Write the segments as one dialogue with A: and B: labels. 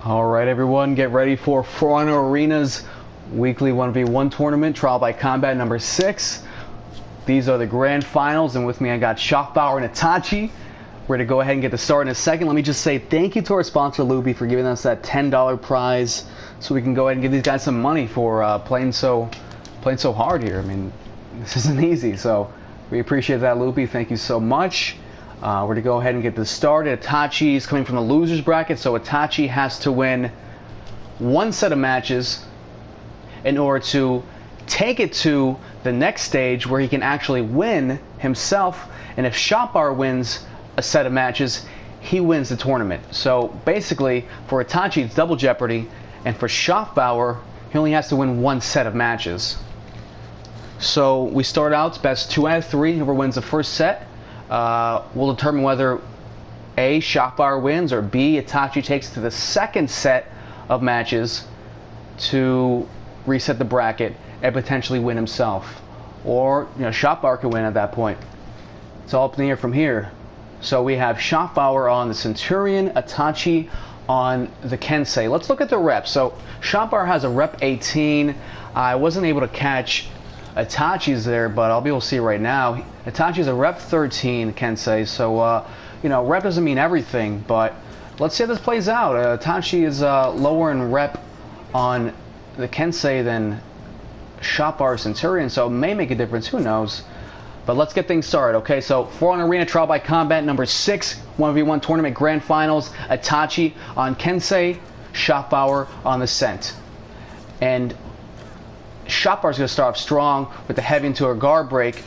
A: Alright everyone, get ready for For Honor Arena's weekly 1v1 tournament, trial by combat number 6. These are the grand finals, and with me I got Shockbauer and Itachi. We're going to go ahead and get the start in a second. Let me just say thank you to our sponsor Luby for giving us that $10 prize so we can go ahead and give these guys some money for playing so hard here. I mean, this isn't easy, so we appreciate that, Luby. Thank you so much. We're going to go ahead and get this started. Itachi is coming from the loser's bracket, so Itachi has to win one set of matches in order to take it to the next stage where he can actually win himself. And if Shockbauer wins a set of matches, he wins the tournament. So basically, for Itachi, it's double jeopardy, and for Shockbauer, he only has to win one set of matches. So we start out best 2 out of 3. Whoever wins the first set will determine whether A, Shockbauer wins, or B, Itachi takes it to the second set of matches to reset the bracket and potentially win himself. Or, Shockbauer could win at that point. It's all up in the air from here. So we have Shockbauer on the Centurion, Itachi on the Kensei. Let's look at the reps. So Shockbauer has a rep 18. I wasn't able to catch Itachi's there, but I'll be able to see right now. Itachi's a rep 13 Kensei, so rep doesn't mean everything, but let's see how this plays out. Itachi is lower in rep on the Kensei than Shockbauer Centurion, so it may make a difference, who knows. But let's get things started, okay? So, For Honor Arena Trial by Combat number 6, 1v1 Tournament Grand Finals, Itachi on Kensei, Shockbauer on the Cent. And Shockbauer's going to start off strong with the heavy into a guard break.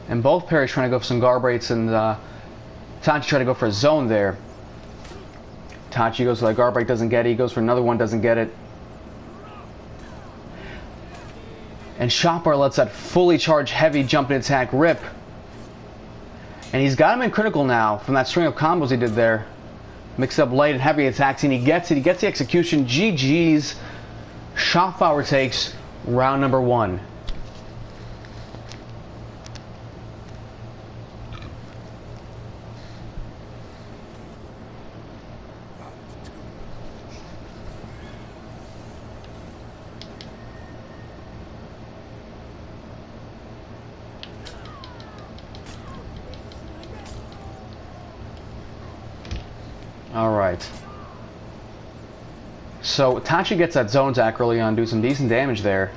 A: And both pairs trying to go for some guard breaks, and Itachi trying to go for a zone there. Itachi goes for that guard break, doesn't get it. He goes for another one, doesn't get it. And Shockbauer lets that fully charged heavy jumping attack rip. And he's got him in critical now from that string of combos he did there. Mix up light and heavy attacks, and he gets it. He gets the execution. GG's. Shockbauer takes round number 1. Alright. So Itachi gets that zone attack early on, do some decent damage there.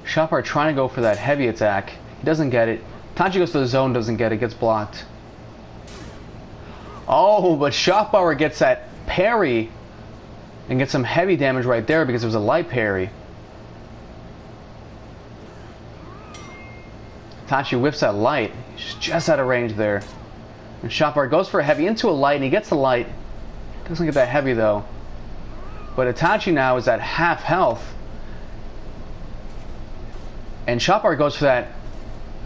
A: Shockbauer trying to go for that heavy attack. He doesn't get it. Itachi goes to the zone, doesn't get it, gets blocked. Oh, but Shockbauer gets that parry and gets some heavy damage right there because it was a light parry. Itachi whiffs that light. He's just out of range there. And Shockbauer goes for a heavy into a light, and he gets the light. Doesn't get that heavy though. But Itachi now is at half health. And Shockbauer goes for that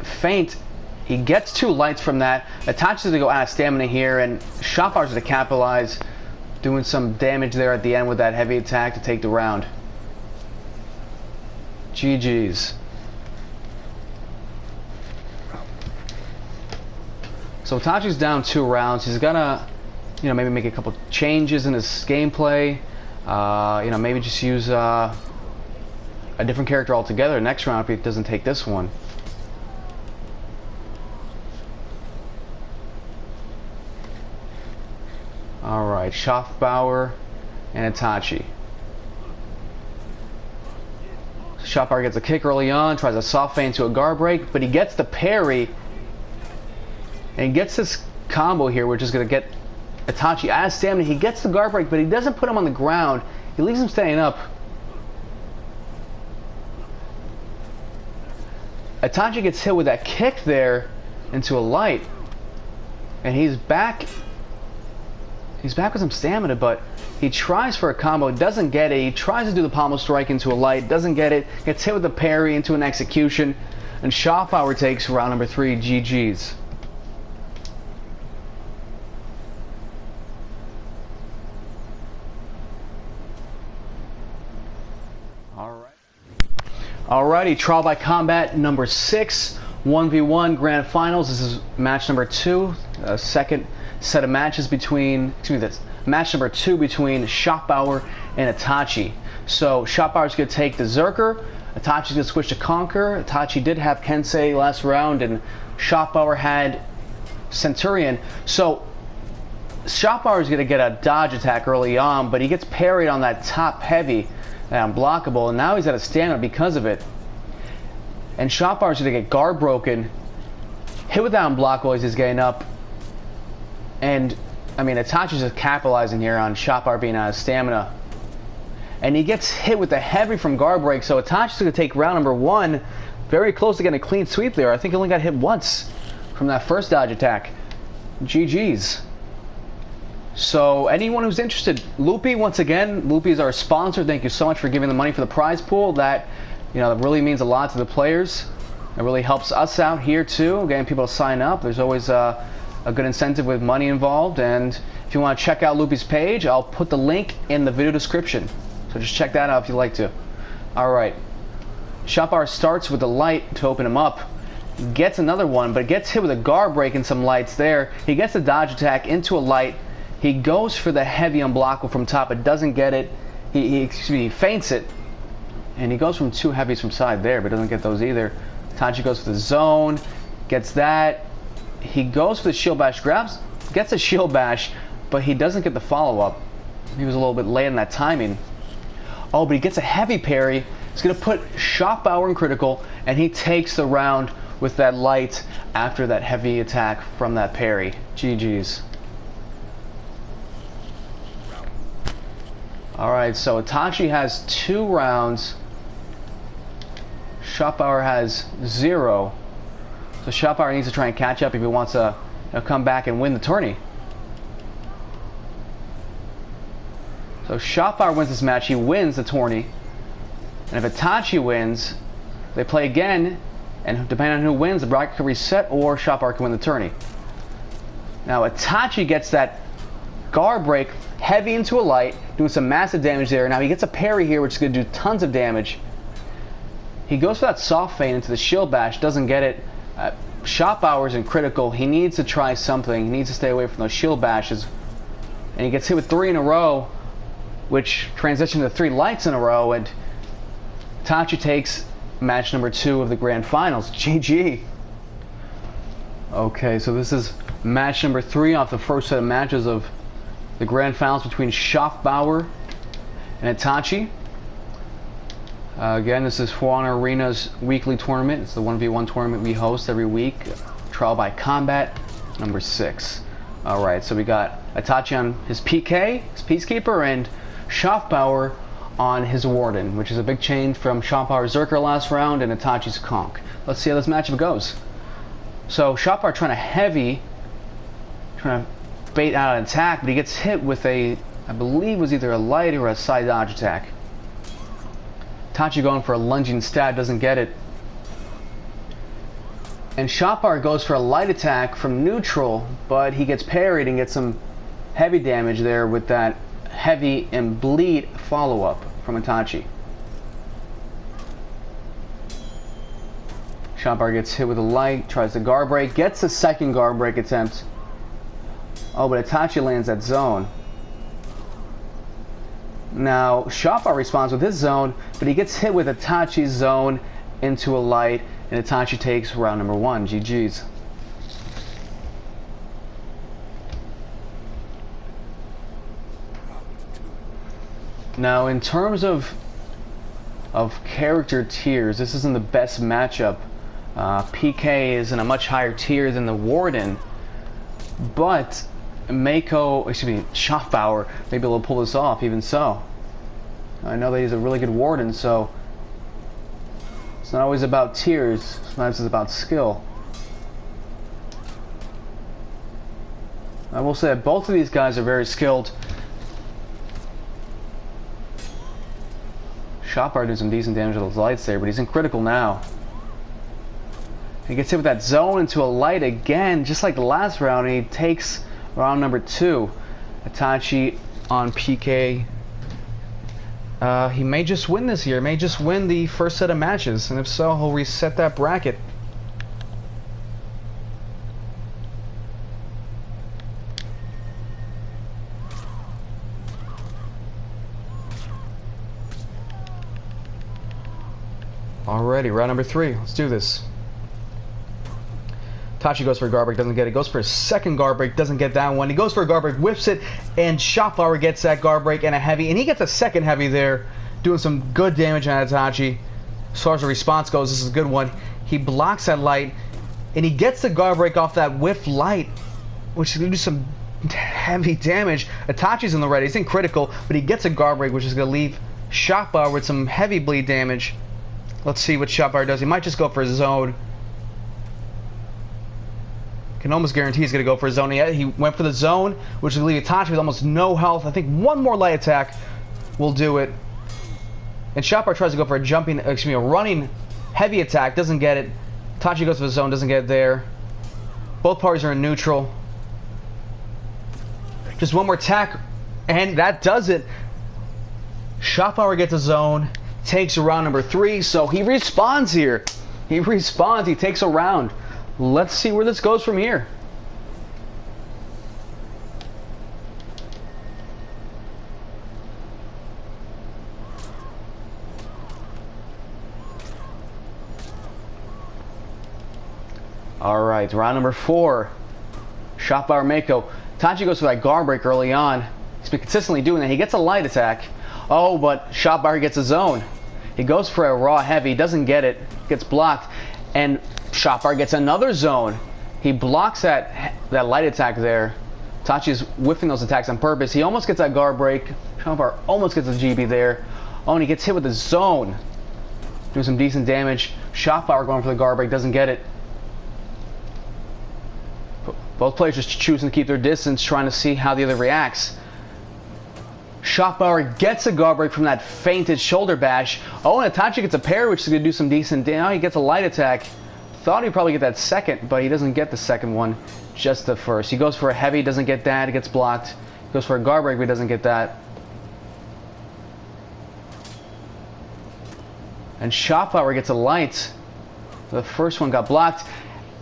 A: feint. He gets 2 lights from that. Itachi's going to go out of stamina here, and Shockbauer's going to capitalize, doing some damage there at the end with that heavy attack to take the round. GG's. So Itachi's down 2 rounds. He's gonna, maybe make a couple changes in his gameplay. Maybe just use a different character altogether next round if he doesn't take this one. All right, Shockbauer and Itachi. Shockbauer gets a kick early on, tries a soft feint to a guard break, but he gets the parry. And he gets this combo here, which is going to get Itachi out of stamina. He gets the guard break, but he doesn't put him on the ground. He leaves him staying up. Itachi gets hit with that kick there into a light. And he's back. He's back with some stamina, but he tries for a combo, doesn't get it. He tries to do the pommel strike into a light, doesn't get it. Gets hit with the parry into an execution. And Shockbauer takes round number 3, GG's. Alrighty, trial by combat number 6, 1v1 grand finals. This is match number 2, second set of matches between, match number 2 between Shockbauer and Itachi. So Shockbauer's going to take the Zerker, Itachi's going to switch to Conquer. Itachi did have Kensei last round, and Shockbauer had Centurion. So Shockbauer's going to get a dodge attack early on, but he gets parried on that top heavy, unblockable, and now he's at a stamina because of it. And Shockbauer's going to get guard broken, hit with that unblockable as he's getting up. And I mean, Itachi's just capitalizing here on Shockbauer being out of stamina. And he gets hit with the heavy from guard break, so Itachi's going to take round number 1. Very close to getting a clean sweep there. I think he only got hit once from that first dodge attack. GG's. So anyone who's interested, Loopy, once again, Loopy is our sponsor. Thank you so much for giving the money for the prize pool. That, that really means a lot to the players. It really helps us out here too, getting people to sign up. There's always a good incentive with money involved. And if you want to check out Loopy's page, I'll put the link in the video description. So just check that out if you'd like to. All right. Shockbauer starts with the light to open him up. Gets another one, but gets hit with a guard break and some lights there. He gets a dodge attack into a light. He goes for the heavy unblockable from top, but doesn't get it. He feints it, and he goes from 2 heavies from side there, but doesn't get those either. Itachi goes for the zone, gets that. He goes for the shield bash, gets a shield bash, but he doesn't get the follow-up. He was a little bit late in that timing. Oh, but he gets a heavy parry. It's going to put Shockbauer in critical, and he takes the round with that light after that heavy attack from that parry. GG's. Alright, so Itachi has 2 rounds. Shockbauer has 0. So Shockbauer needs to try and catch up if he wants to come back and win the tourney. So Shockbauer wins this match, he wins the tourney. And if Itachi wins, they play again, and depending on who wins, the bracket can reset, or Shockbauer can win the tourney. Now Itachi gets that guard break heavy into a light, doing some massive damage there. Now he gets a parry here, which is going to do tons of damage. He goes for that soft feint into the shield bash, doesn't get it. Shockbauer's in critical. He needs to try something. He needs to stay away from those shield bashes. And he gets hit with 3 in a row, which transitions to 3 lights in a row, and Itachi takes match number 2 of the grand finals. GG. Okay, so this is match number 3 off the first set of matches of the grand finals between Shockbauer and Itachi. Again, this is For Honor Arena's weekly tournament. It's the 1v1 tournament we host every week. Trial by combat number 6. Alright, so we got Itachi on his PK, his Peacekeeper, and Shockbauer on his Warden, which is a big change from Shockbauer's Zerker last round and Itachi's Conk. Let's see how this matchup goes. So Shockbauer trying to bait out an attack, but he gets hit with a, I believe was either a light or a side dodge attack. Itachi going for a lunging stab, doesn't get it. And Shockbauer goes for a light attack from neutral, but he gets parried and gets some heavy damage there with that heavy and bleed follow-up from Itachi. Shockbauer gets hit with a light, tries the guard break, gets a second guard break attempt. Oh, but Itachi lands that zone. Now, Shockbauer responds with his zone, but he gets hit with Itachi's zone into a light, and Itachi takes round number 1. GG's. Now, in terms of character tiers, this isn't the best matchup. PK is in a much higher tier than the Warden, but Shockbauer may be able to pull this off, even so. I know that he's a really good Warden, so it's not always about tiers, sometimes it's about skill. I will say that both of these guys are very skilled. Shockbauer did some decent damage with those lights there, but he's in critical now. He gets hit with that zone into a light again, just like the last round, and he takes round number 2. Itachi on PK He may just win this year. May just win the first set of matches, and if so, he'll reset that bracket. Alrighty, round number 3. Let's do this. Tachi goes for a guard break, doesn't get it. Goes for a second guard break, doesn't get that one. He goes for a guard break, whips it, and Shotflower gets that guard break and a heavy. And he gets a second heavy there, doing some good damage on Tachi. As far as the response goes, this is a good one. He blocks that light, and he gets the guard break off that whiff light, which is going to do some heavy damage. Itachi's in the red. He's in critical, but he gets a guard break, which is going to leave Shotflower with some heavy bleed damage. Let's see what Shotflower does. He might just go for his zone. Can almost guarantee he's going to go for his zone. He went for the zone, which will leave Itachi with almost no health. I think one more light attack will do it. And Shotflower tries to go for a running heavy attack, doesn't get it. Itachi goes for the zone, doesn't get it there. Both parties are in neutral. Just one more attack, and that does it. Shotflower gets a zone, takes round number 3, so he respawns here. He respawns, he takes a round. Let's see where this goes from here. Alright, round number 4. Shotflower Mako. Tachi goes for that guard break early on. He's been consistently doing that. He gets a light attack. Oh, but Shotflower gets a zone. He goes for a raw heavy, doesn't get it, gets blocked, and Shotflower gets another zone. He blocks that light attack there. Tachi's whiffing those attacks on purpose. He almost gets that guard break. Shotflower almost gets a GB there. Oh, and he gets hit with the zone. Doing some decent damage. Shotflower going for the guard break, doesn't get it. Both players just choosing to keep their distance, trying to see how the other reacts. Shotflower gets a guard break from that feinted shoulder bash. Oh, and Itachi gets a parry, which is going to do some decent damage. Now he gets a light attack. Thought he'd probably get that second, but he doesn't get the second one, just the first. He goes for a heavy, doesn't get that, he gets blocked. He goes for a guard break, but he doesn't get that. And Shotflower gets a light. The first one got blocked.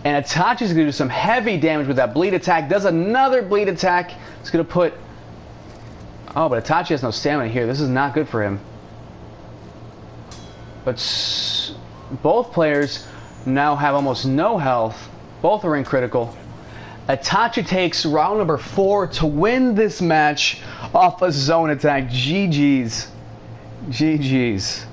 A: And Itachi's going to do some heavy damage with that bleed attack. Does another bleed attack. It's going to put... Oh, but Itachi has no stamina here. This is not good for him. But both players now have almost no health. Both are in critical. Itachi takes round number 4 to win this match off a zone attack. GG's. GG's.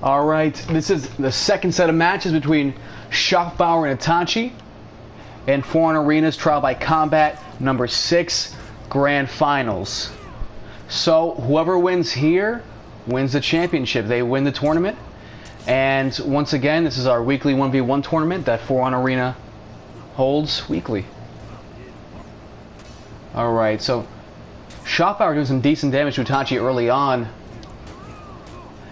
A: Alright, this is the second set of matches between Shotflower and Itachi in Foreign Arenas Trial by Combat number 6 Grand Finals. So whoever wins here wins the championship. They win the tournament. And once again, this is our weekly 1v1 tournament that Foreign Arena holds weekly. Alright, so Shotflower doing some decent damage to Itachi early on.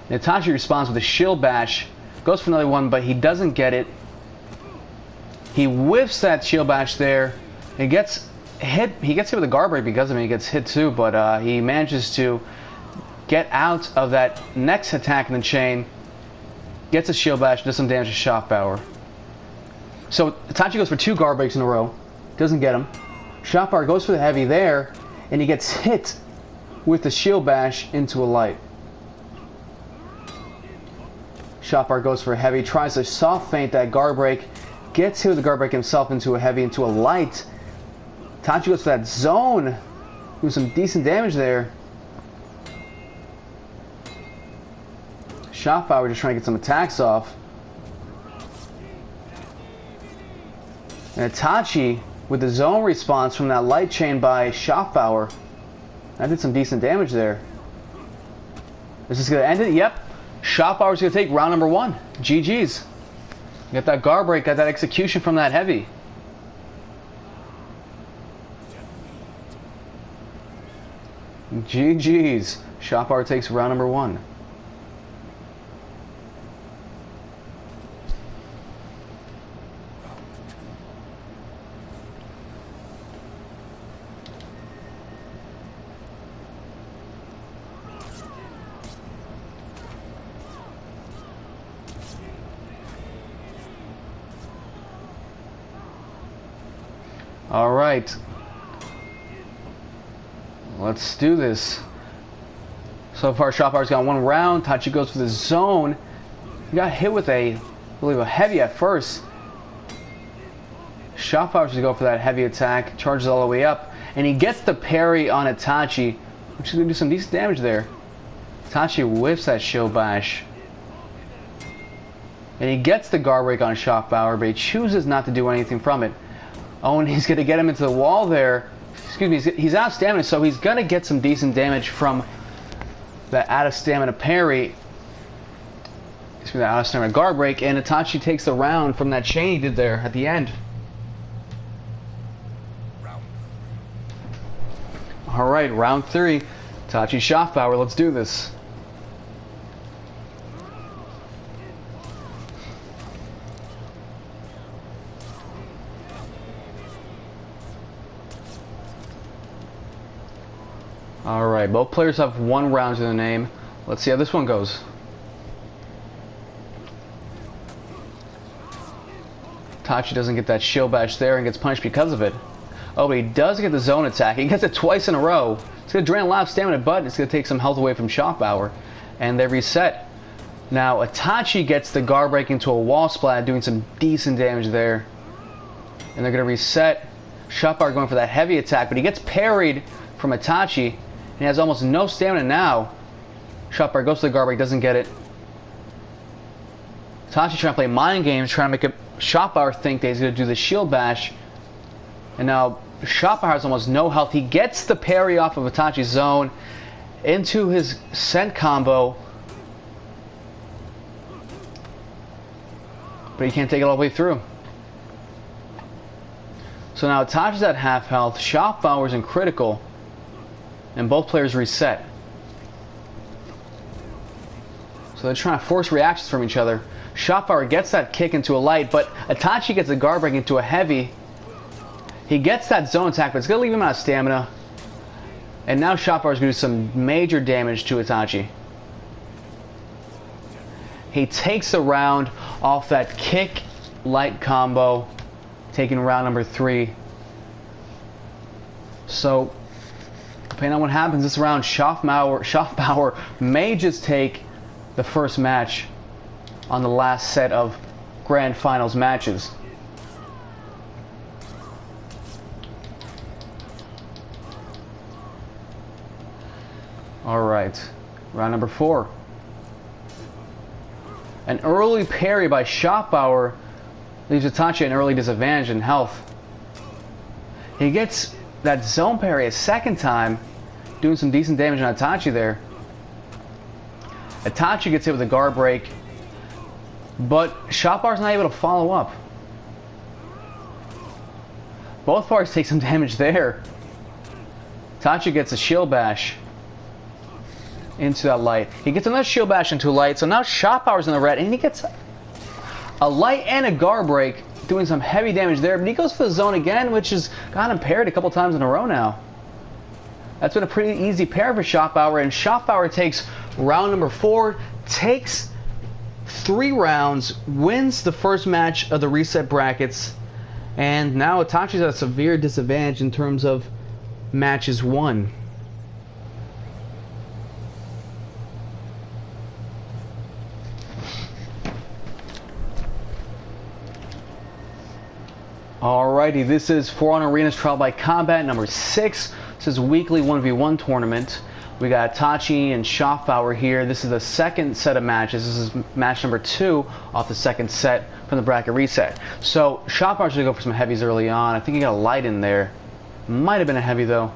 A: Itachi responds with a shield bash, goes for another one, but he doesn't get it. He whiffs that shield bash there. He gets hit. He gets hit with a guard break because of it. He gets hit too, but he manages to get out of that next attack in the chain. Gets a shield bash, does some damage to Shotflower. So Itachi goes for 2 guard breaks in a row. Doesn't get him. Shotflower goes for the heavy there, and he gets hit with the shield bash into a light. Shotflower goes for a heavy, tries to soft feint that guard break, gets hit with the guard break himself into a heavy, into a light. Itachi goes for that zone, doing some decent damage there. Shotflower just trying to get some attacks off. And Itachi with the zone response from that light chain by Shotflower. That did some decent damage there. Is this going to end it? Yep. Shotflower's going to take round number 1. GG's. Got that guard break, got that execution from that heavy. GG's. Shotflower takes round number 1. All right. Let's do this. So far, SHAREfactory's got one round. Tachi goes for the zone. He got hit with I believe a heavy at first. SHAREfactory to go for that heavy attack. Charges all the way up. And he gets the parry on Itachi, which is going to do some decent damage there. Itachi whiffs that shield bash. And he gets the guard break on SHAREfactory, but he chooses not to do anything from it. Oh, and he's going to get him into the wall there. Excuse me, he's out of stamina, so he's going to get some decent damage from that out of stamina parry. Excuse me, that out of stamina guard break, and Itachi takes the round from that chain he did there at the end. Alright, round 3. Itachi SHAREfactory, let's do this. Alright, both players have 1 round to their name. Let's see how this one goes. Itachi doesn't get that shield bash there and gets punished because of it. Oh, but he does get the zone attack. He gets it twice in a row. It's going to drain a lot of stamina, but it's going to take some health away from SHAREfactory. And they reset. Now, Itachi gets the guard break into a wall splat, doing some decent damage there. And they're going to reset. SHAREfactory going for that heavy attack, but he gets parried from Itachi. And he has almost no stamina now. SHAREfactory goes to the guard break, doesn't get it. Itachi trying to play mind games, trying to make SHAREfactory think that he's going to do the shield bash. And now SHAREfactory has almost no health. He gets the parry off of Itachi's zone into his scent combo. But he can't take it all the way through. So now Itachi's at half health. SHAREfactory's in critical. And both players reset. So they're trying to force reactions from each other. SHAREfactory gets that kick into a light, but Itachi gets the guard break into a heavy. He gets that zone attack, but it's going to leave him out of stamina. And now SHAREfactory is going to do some major damage to Itachi. He takes a round off that kick light combo, taking round number 3. So, depending on what happens this round, SHAREfactory may just take the first match on the last set of Grand Finals matches. Alright, round number 4. An early parry by SHAREfactory leaves Itachi an early disadvantage in health. He gets that zone parry a second time, doing some decent damage on Itachi there. Itachi gets hit with a guard break, but SHAREfactory's not able to follow up. Both parties take some damage there. Itachi gets a shield bash into that light. He gets another shield bash into a light, so now SHAREfactory's in the red, and he gets a light and a guard break, doing some heavy damage there, but he goes for the zone again, which has got him parried a couple times in a row now. That's been a pretty easy pair for SHAREfactory, and SHAREfactory takes round number 4, takes 3 rounds, wins the first match of the reset brackets, and now Itachi's at a severe disadvantage in terms of matches won. Alrighty, this is For Honor Arenas Trial by Combat number 6. This is a weekly 1v1 tournament. We got Itachi and SHAREfactory here. This is the second set of matches. This is match number 2 off the second set from the bracket reset. So SHAREfactory's gonna go for some heavies early on. I think he got a light in there. Might have been a heavy though.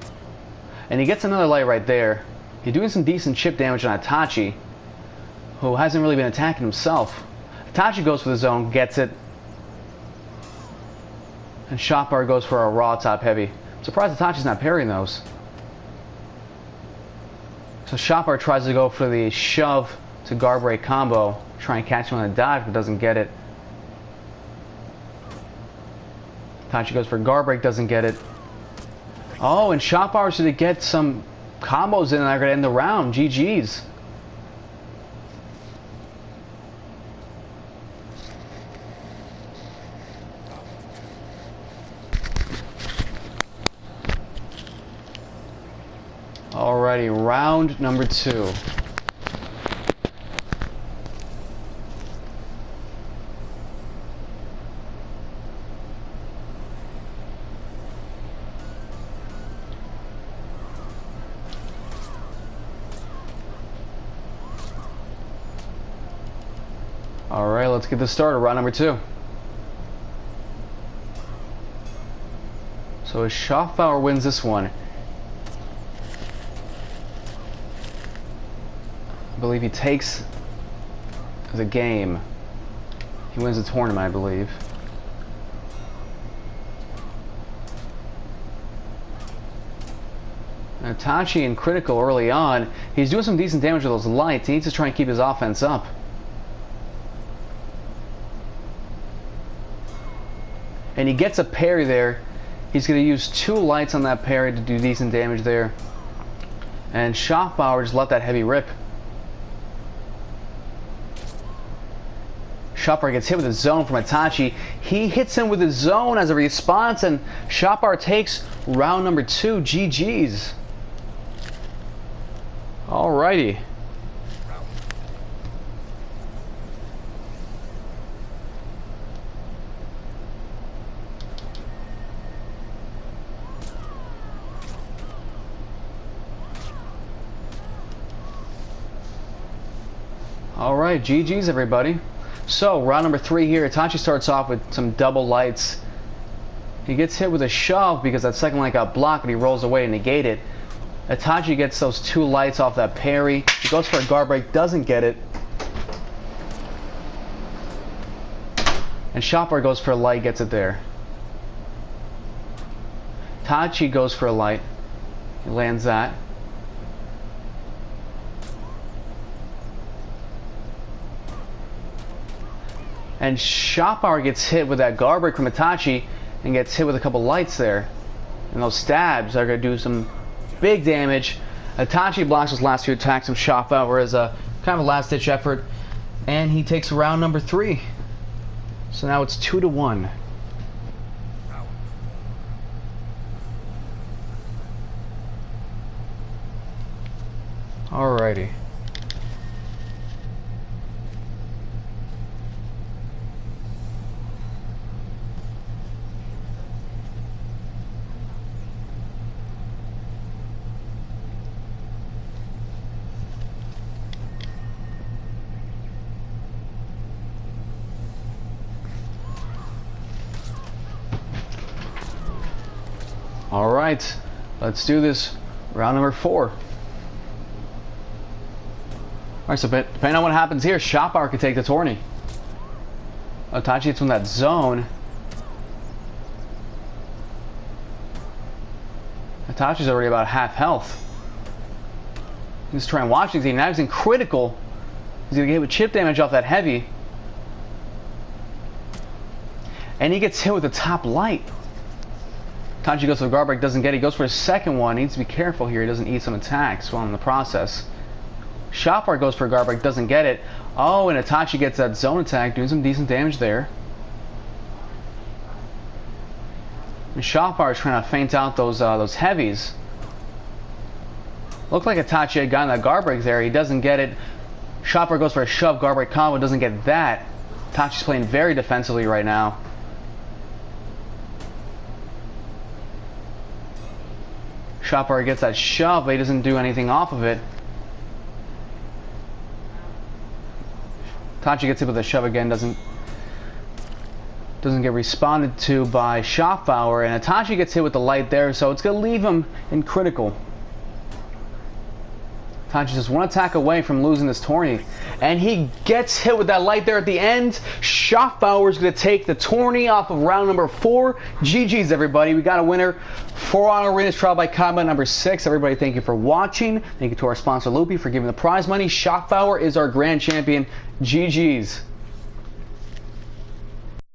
A: And he gets another light right there. He's doing some decent chip damage on Itachi, who hasn't really been attacking himself. Itachi goes for the zone, gets it. And SHAREfactory goes for a raw top heavy. I'm surprised Itachi's not parrying those. So SHAREfactory tries to go for the shove to guard break combo. Try and catch him on a dive, but doesn't get it. Itachi goes for guard break, doesn't get it. Oh, and SHAREfactory's going to get some combos in and they're going to end the round. GG's. Alrighty, round number 2. Alright, let's get this started. Round number 2. So Schaffbauer wins this one. I believe he takes the game. He wins the tournament, I believe. Now, Tachi in critical early on. He's doing some decent damage with those lights. He needs to try and keep his offense up. And he gets a parry there. He's going to use 2 lights on that parry to do decent damage there. And Schaffbauer just let that heavy rip. Schaffbauer gets hit with a zone from Itachi. He hits him with his zone as a response, and Schaffbauer takes round number 2. GG's. Alrighty. Alright, GG's everybody. So, round number 3 here. Itachi starts off with some double lights. He gets hit with a shove because that second light got blocked, and he rolls away to negate it. Itachi gets those 2 lights off that parry. He goes for a guard break, doesn't get it. And Schaffbauer goes for a light, gets it there. Itachi goes for a light. He lands that. And Schaffbauer gets hit with that guard break from Itachi and gets hit with a couple lights there. And those stabs are going to do some big damage. Itachi blocks his last 2 attacks from Schaffbauer as a kind of a last-ditch effort. And he takes round number 3. So now it's 2-1. Alrighty. Alright, let's do this. Round number 4. Alright, so depending on what happens here, Schaffbauer could take the tourney. Itachi hits from that zone. Itachi's already about half health. He's trying to watch these. Now he's in critical. He's going to get hit with chip damage off that heavy. And he gets hit with the top light. Itachi goes for the guard break, doesn't get it. He goes for his second one. He needs to be careful here. He doesn't eat some attacks while in the process. Schaffbauer goes for a guard break, doesn't get it. Oh, and Itachi gets that zone attack, doing some decent damage there. And Schaffbauer is trying to feint out those heavies. Looked like Itachi had gotten that guard break there. He doesn't get it. Schaffbauer goes for a shove guard break combo, doesn't get that. Itachi's playing very defensively right now. Schaffbauer gets that shove, but he doesn't do anything off of it. Itachi gets hit with a shove again, doesn't get responded to by Schaffbauer, and Itachi gets hit with the light there, so it's going to leave him in critical. Itachi's just one attack away from losing this tourney, and he gets hit with that light there at the end. Schaffbauer's going to take the tourney off of round number 4. GG's everybody, we got a winner. 4 Honor Arenas Trial by Combat number 6. Everybody, thank you for watching. Thank you to our sponsor Loopy for giving the prize money. Schaffbauer is our grand champion. GG's.